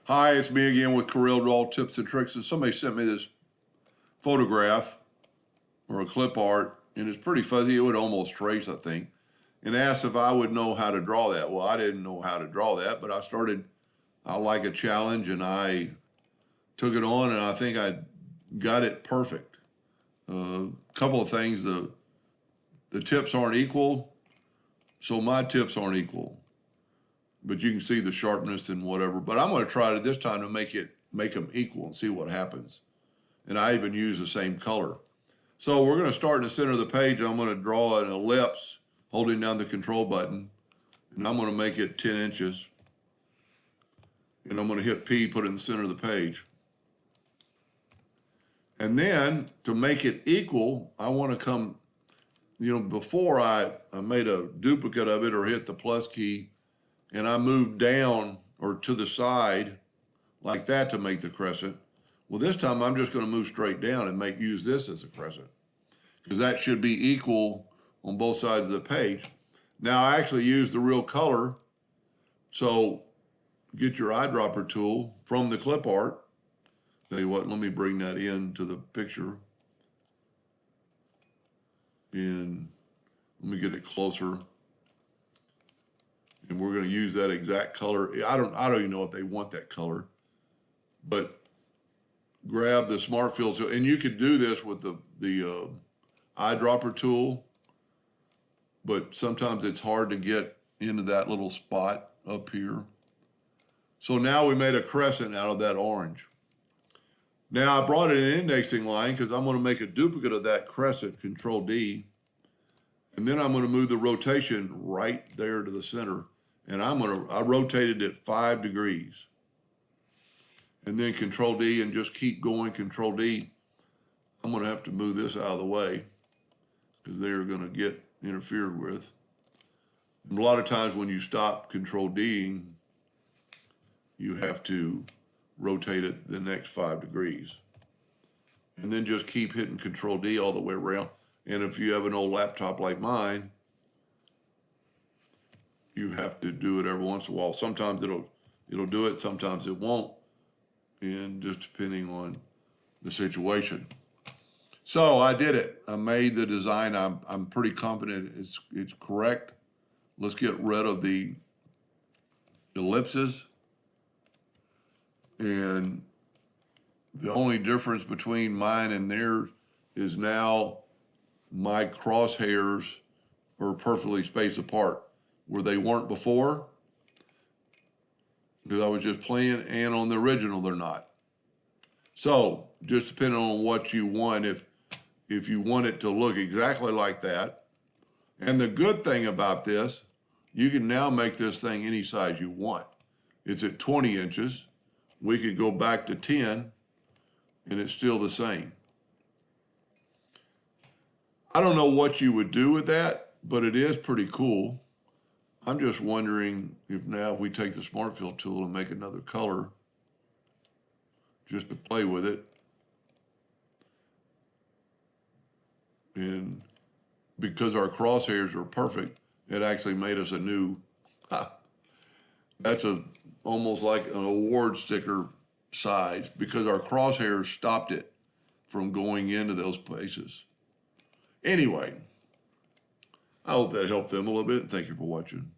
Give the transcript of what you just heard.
Hi, it's me again with Corel Draw Tips and Tricks. And somebody sent me this photograph or a clip art, and it's pretty fuzzy. It would almost trace, I think, and asked if I would know how to draw that. Well, I didn't know how to draw that, but I like a challenge, and I took it on, and I think I got it perfect. A couple of things, the tips aren't equal, so my tips aren't equal. But you can see the sharpness and whatever. But I'm going to try it this time to make them equal and see what happens. And I even use the same color. So we're going to start in the center of the page. I'm going to draw an ellipse holding down the control button. And I'm going to make it 10 inches. And I'm going to hit P, put it in the center of the page. And then to make it equal, I want to come, before I made a duplicate of it or hit the plus key, and I moved down or to the side like that to make the crescent. Well, this time I'm just going to move straight down and use this as a crescent, because that should be equal on both sides of the page. Now I actually use the real color. So get your eyedropper tool from the clip art. Tell you what, let me bring that into the picture. And let me get it closer. And we're going to use that exact color. I don't even know if they want that color, but grab the Smart Fill tool, and you could do this with the eyedropper tool, but sometimes it's hard to get into that little spot up here. So now we made a crescent out of that orange. Now I brought in an indexing line because I'm going to make a duplicate of that crescent, Control D, and then I'm going to move the rotation right there to the center. And I rotated it 5 degrees. And then Control D and just keep going, Control D. I'm going to have to move this out of the way because they're going to get interfered with. And a lot of times when you stop Control D'ing, you have to rotate it the next 5 degrees. And then just keep hitting Control D all the way around. And if you have an old laptop like mine, you have to do it every once in a while. Sometimes it'll do it, sometimes it won't, and just depending on the situation. So I did it. I made the design. I'm pretty confident it's correct. Let's get rid of the ellipses. And the only difference between mine and theirs is now my crosshairs are perfectly spaced apart, where they weren't before, because I was just playing, and on the original they're not. So just depending on what you want, if you want it to look exactly like that. And the good thing about this, you can now make this thing any size you want. It's at 20 inches. We could go back to 10 and it's still the same. I don't know what you would do with that, but it is pretty cool. I'm just wondering if now we take the Smart Fill tool and make another color just to play with it. And because our crosshairs are perfect, it actually made us a new, that's almost like an award sticker size, because our crosshairs stopped it from going into those places. Anyway, I hope that helped them a little bit. Thank you for watching.